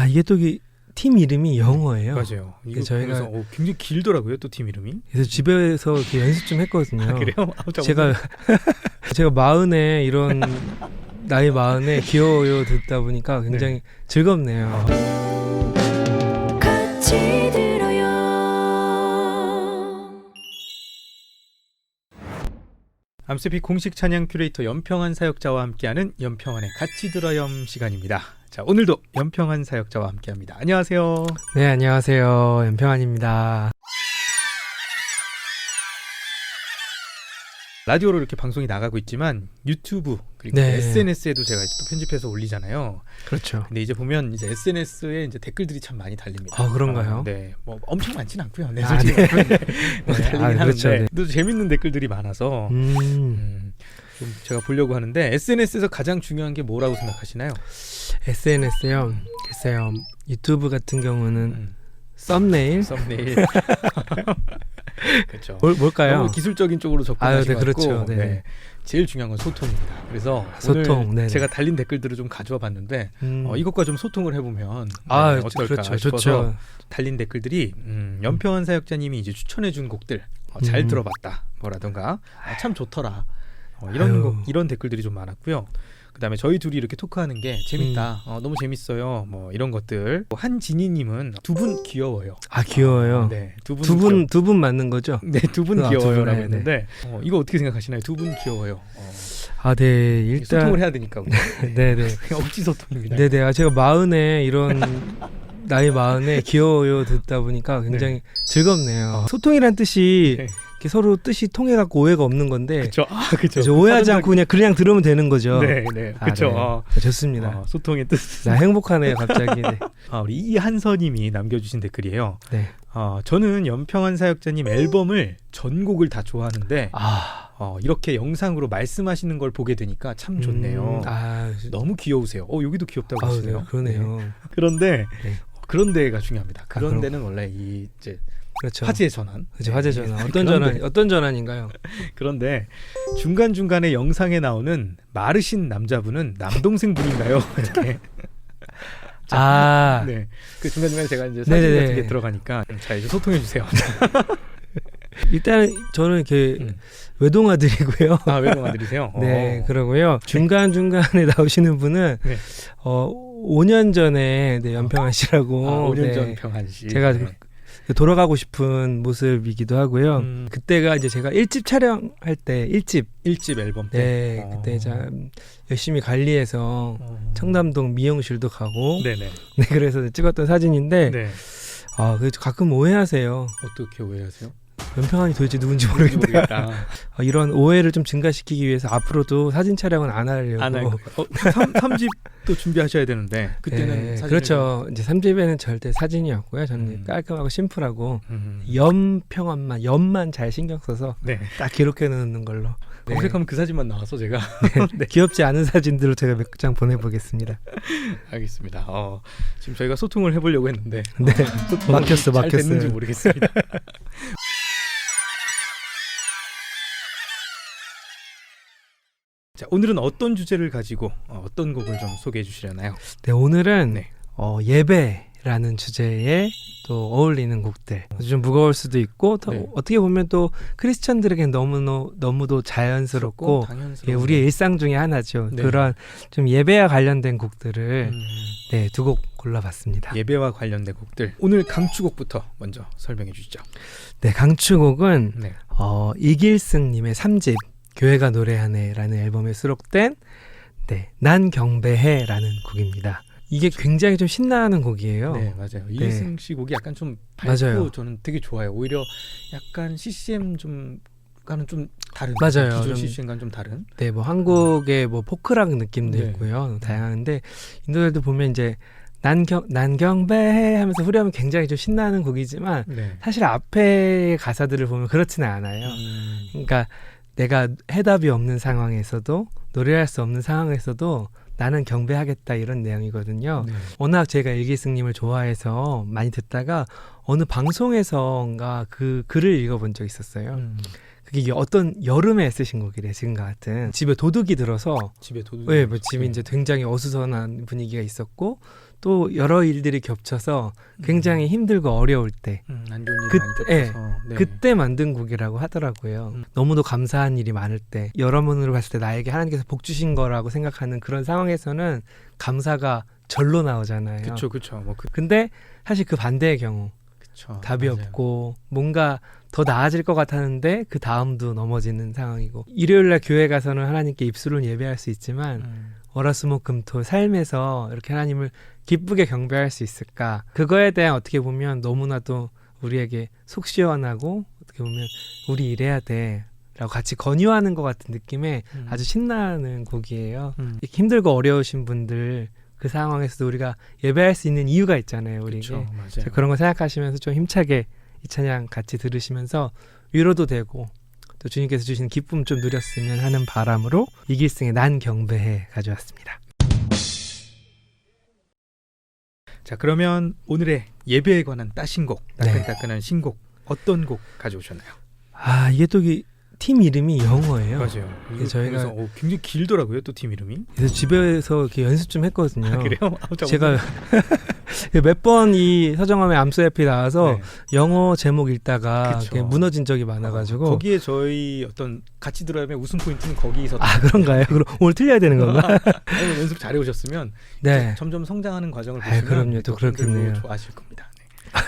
이게 또 팀 이름이 영어예요. 맞아요. 이거 저희가 굉장히 길더라고요. 또 팀 이름이. 그래서 집에서 이렇게 연습 좀 했거든요. 그래요? 제가 40에 이런 나이 40에 귀여워요 듣다 보니까 굉장히 즐겁네요. 같이 들어요. 암스피 공식 찬양 큐레이터 연평한 사역자와 함께하는 연평한의 같이 들어요 시간입니다. 자, 오늘도 연평한 사역자와 함께합니다. 안녕하세요. 네, 안녕하세요. 연평한입니다. 라디오로 이렇게 방송이 나가고 있지만 유튜브 그리고 네. SNS에도 제가 또 편집해서 올리잖아요. 그렇죠. 근데 이제 보면 이제 SNS에 이제 댓글들이 참 많이 달립니다. 그런가요? 네, 뭐 엄청 많지는 않고요. 네, 네. 솔직히 뭐 달리긴 그렇죠. 하는데 네. 또 재밌는 댓글들이 많아서 좀 제가 보려고 하는데 SNS에서 가장 중요한 게 뭐라고 생각하시나요? SNS요. 글쎄요. 유튜브 같은 경우는 썸네일. 그렇죠. 뭘까요? 너무 기술적인 쪽으로 접근하시고 네, 그렇죠. 네. 제일 중요한 건 소통입니다. 그래서 소통, 오늘 네네. 제가 달린 댓글들을 좀 가져와 봤는데 이것과 좀 소통을 해보면 어떨까 그렇죠. 싶어서 좋죠. 달린 댓글들이 연평한 사역자님이 이제 추천해준 곡들 잘 들어봤다 뭐라던가 참 좋더라 이런 댓글들이 좀 많았고요. 그다음에 저희 둘이 이렇게 토크하는 게 재밌다, 너무 재밌어요, 뭐 이런 것들. 한진희님은 두 분 귀여워요. 귀여워요. 네, 두 분 맞는 거죠? 네, 두 분 두 귀여워요라고 분, 했는데 이거 어떻게 생각하시나요? 두 분 귀여워요. 네, 일단 소통을 해야 되니까. 네네. 억지 소통입니다. 네네. 제가 40에 이런 나이 40에 귀여워요 듣다 보니까 굉장히 즐겁네요. 소통이란 뜻이 이렇게 서로 뜻이 통해갖고 오해가 없는 건데. 그렇죠. 그렇죠. 오해하지 않고 그냥 들으면 되는 거죠. 네, 그렇죠. 네. 좋습니다. 소통의 뜻. 나 행복하네요, 갑자기. 네. 우리 이한서님이 남겨주신 댓글이에요. 네. 저는 연평한 사역자님 앨범을 전곡을 다 좋아하는데 이렇게 영상으로 말씀하시는 걸 보게 되니까 참 좋네요. 너무 귀여우세요. 여기도 귀엽다고 하시네요. 네, 그러네요. 네. 그런데 네. 그런 데가 중요합니다. 그런 데는 원래 이제 그렇죠. 화제의 전환. 그렇죠. 화제 전환. 그런데, 어떤 전환인가요? 그런데 중간중간에 영상에 나오는 마르신 남자분은 남동생 분인가요? 이렇게. 네. 그 중간중간에 제가 이제 사진 네네네. 같은 게 들어가니까 자, 이제 소통해 주세요. 일단 저는 이렇게 외동아들이고요. 외동아들이세요? 네, 그러고요. 중간중간에 나오시는 분은 5년 전에 연평한 씨라고 5년 전 평한 씨. 제가 돌아가고 싶은 모습이기도 하고요. 그때가 이제 제가 1집 촬영할 때 1집 앨범 때. 네, 그때 참 열심히 관리해서 청담동 미용실도 가고 네네. 네, 그래서 찍었던 사진인데 네. 그래서 가끔 오해하세요. 어떻게 오해하세요? 연평한이 도대체 누군지 모르겠다. 이런 오해를 좀 증가시키기 위해서 앞으로도 사진 촬영은 안 하려고. 안 할 거예요. 3집도 준비하셔야 되는데 그때는 네, 그렇죠. 이제 3집에는 절대 사진이었고요. 저는 깔끔하고 심플하고 염만 잘 신경 써서 딱 기록해 놓는 걸로. 검색하면 그 사진만 나와서 제가 귀엽지 않은 사진들을 제가 몇 장 보내보겠습니다. 알겠습니다. 지금 저희가 소통을 해보려고 했는데 막혔어요. 잘 됐는지 모르겠습니다. 자, 오늘은 어떤 주제를 가지고 어떤 곡을 좀 소개해 주시려나요? 네, 오늘은 예배라는 주제에 또 어울리는 곡들. 좀 무거울 수도 있고 어떻게 보면 또 크리스천들에겐 너무도 자연스럽고 우리의 일상 중에 하나죠. 그런 좀 예배와 관련된 곡들을 두 곡 골라봤습니다. 예배와 관련된 곡들. 오늘 강추곡부터 먼저 설명해 주시죠. 네, 강추곡은 이길승님의 3집 교회가 노래하네라는 앨범에 수록된 난 경배해라는 곡입니다. 이게 굉장히 좀 신나는 곡이에요. 네, 맞아요. 이길승 씨 곡이 약간 좀 밝고 맞아요. 저는 되게 좋아요. 오히려 약간 CCM 과는 좀 다른. 맞아요. 기존 CCM과는 좀 다른. 네, 뭐 한국의 뭐 포크락 느낌도 있고요. 다양한데 인도에도 보면 이제 난 경배해 하면서 후렴은 굉장히 좀 신나는 곡이지만 사실 앞에 가사들을 보면 그렇지는 않아요. 그러니까 내가 해답이 없는 상황에서도 노래할 수 없는 상황에서도 나는 경배하겠다 이런 내용이거든요. 워낙 제가 일기승님을 좋아해서 많이 듣다가 어느 방송에서인가 그 글을 읽어본 적이 있었어요. 그게 어떤 여름에 쓰신 곡이래. 지금과 같은 집에 도둑이 들어서 집에 도둑이 뭐 집이 이제 굉장히 어수선한 분위기가 있었고 또 여러 일들이 겹쳐서 굉장히 힘들고 어려울 때 안 좋은 일이 그- 많이 겹쳐서 네. 그때 만든 곡이라고 하더라고요. 너무도 감사한 일이 많을 때 여러분으로 봤을 때 나에게 하나님께서 복 주신 거라고 생각하는 그런 상황에서는 감사가 절로 나오잖아요. 그쵸. 뭐 근데 사실 그 반대의 경우 그쵸. 답이 맞아요. 없고 뭔가 더 나아질 것 같았는데 그 다음도 넘어지는 상황이고 일요일날 교회 가서는 하나님께 입술로 예배할 수 있지만 월화수목금토 삶에서 이렇게 하나님을 기쁘게 경배할 수 있을까? 그거에 대한 어떻게 보면 너무나도 우리에게 속 시원하고 어떻게 보면 우리 이래야 돼 라고 같이 권유하는 것 같은 느낌의 아주 신나는 곡이에요. 이렇게 힘들고 어려우신 분들 그 상황에서도 우리가 예배할 수 있는 이유가 있잖아요. 우리에게. 그쵸, 맞아요. 그런 거 생각하시면서 좀 힘차게 이 찬양 같이 들으시면서 위로도 되고 또 주님께서 주시는 기쁨 좀 누렸으면 하는 바람으로 이길승의 난 경배해 가져왔습니다. 자, 그러면 오늘의 예배에 관한 따신곡, 따끈따끈한 신곡 어떤 곡 가져오셨나요? 이게 또 팀 이름이 영어예요. 맞아요. 이거 저희가 저희가 굉장히 길더라고요, 또 팀 이름이. 그래서 집에서 이렇게 연습 좀 했거든요. 그래요? 제가 몇 번 이 서정함의 암소 앱이 나와서 네. 영어 제목 읽다가 그쵸. 이렇게 무너진 적이 많아가지고 거기에 저희 어떤 같이 들어야 하면 웃음 포인트는 거기 있었던. 그런가요? 그럼 오늘 틀려야 되는 건가? 아니, 연습 잘해 오셨으면 네. 점점 성장하는 과정을 보시면 그럼요. 또 그렇겠네요. 좋아하실 겁니다.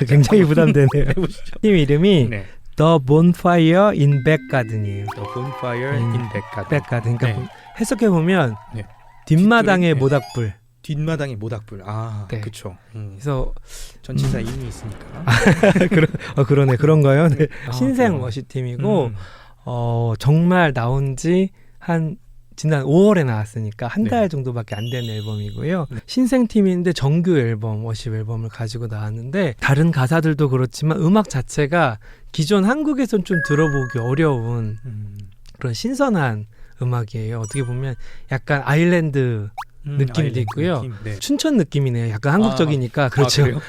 굉장히 부담되네요. 해보시죠. 팀 이름이 네. The Bonfire in Back Garden이에요. The Bonfire in Back Garden. Back Garden. 그러니까 네. 해석해 보면 네. 뒷마당의 뒷뜰에, 모닥불. 뒷마당에 모닥불. 네. 그렇죠. 그래서 전치사 인이 있으니까. 그러네 그런가요? 네. 아, 신생 그래요? 워시팀이고 정말 나온 지 지난 5월에 나왔으니까 한 달 네. 정도밖에 안 된 앨범이고요. 네. 신생팀인데 정규 앨범, 워십 앨범을 가지고 나왔는데 다른 가사들도 그렇지만 음악 자체가 기존 한국에선 좀 들어보기 어려운 그런 신선한 음악이에요. 어떻게 보면 약간 아일랜드 느낌도 아일랜드 있고요. 느낌? 네. 춘천 느낌이네요. 약간 한국적이니까. 그렇죠. 그래요?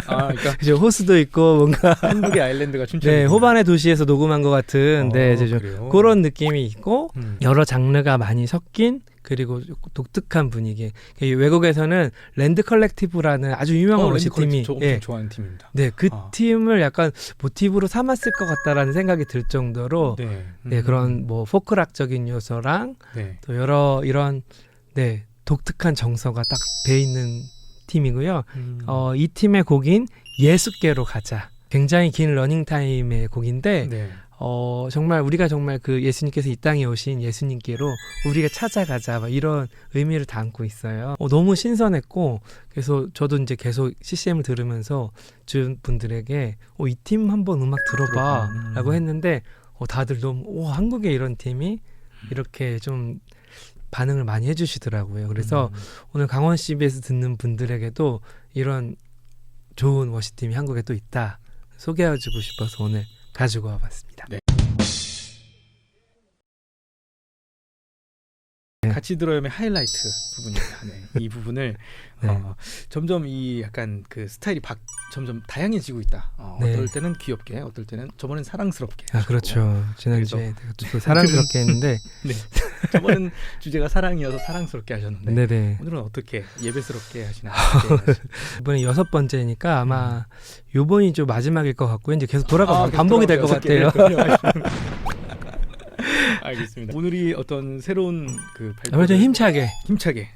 그러니까 그죠. 호수도 있고 뭔가 한국의 아일랜드가 춘천. 네, 호반의 도시에서 녹음한 것 같은 이제 좀 그래요? 그런 느낌이 있고 여러 장르가 많이 섞인 그리고 독특한 분위기. 외국에서는 랜드 컬렉티브라는 아주 유명한 워시팀이 저 엄청 좋아하는 팀입니다. 네, 그 팀을 약간 모티브로 삼았을 것 같다라는 생각이 들 정도로 네. 그런 뭐 포크락적인 요소랑 네. 또 여러 이런 독특한 정서가 딱 돼 있는 팀이고요. 이 팀의 곡인 예수께로 가자. 굉장히 긴 러닝타임의 곡인데 네. 정말 우리가 정말 그 예수님께서 이 땅에 오신 예수님께로 우리가 찾아가자 막 이런 의미를 담고 있어요. 너무 신선했고 그래서 저도 이제 계속 CCM을 들으면서 주변 분들에게 이 팀 한번 음악 들어봐 라고 했는데 다들 너무 한국에 이런 팀이 이렇게 좀 반응을 많이 해주시더라고요. 그래서 오늘 강원 CB에서 듣는 분들에게도 이런 좋은 워시팀이 한국에 또 있다 소개해주고 싶어서 오늘 가지고 와봤습니다. 네. 같이 들어야면 하이라이트 부분입니다. 네. 이 부분을 점점 이 약간 그 스타일이 점점 다양해지고 있다. 어떨 때는 귀엽게, 어떨 때는 저번엔 사랑스럽게. 그렇죠. 지난주에 또 사랑스럽게 했는데 네. 저번엔 주제가 사랑이어서 사랑스럽게 하셨는데 네네. 오늘은 어떻게 예배스럽게 하시나. 이번에 6번째니까 아마 요번이 좀 마지막일 것 같고 이제 계속 돌아가면 반복이 될 것 같아요. 알겠습니다. 오늘이 어떤 새로운 그 발표 좀 힘차게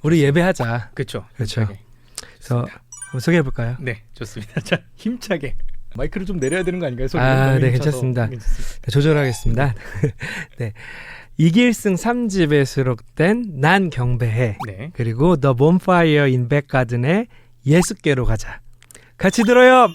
우리 예배하자. 그렇죠. 그래서 한번 소개해 볼까요? 네, 좋습니다. 자, 힘차게 마이크를 좀 내려야 되는 거 아닌가요? 네, 괜찮습니다. 네, 조절하겠습니다. 네, 이길승 3집에 수록된 난 경배해. 네. 그리고 The Bonfire in Back Garden의 예수께로 가자. 같이 들어요.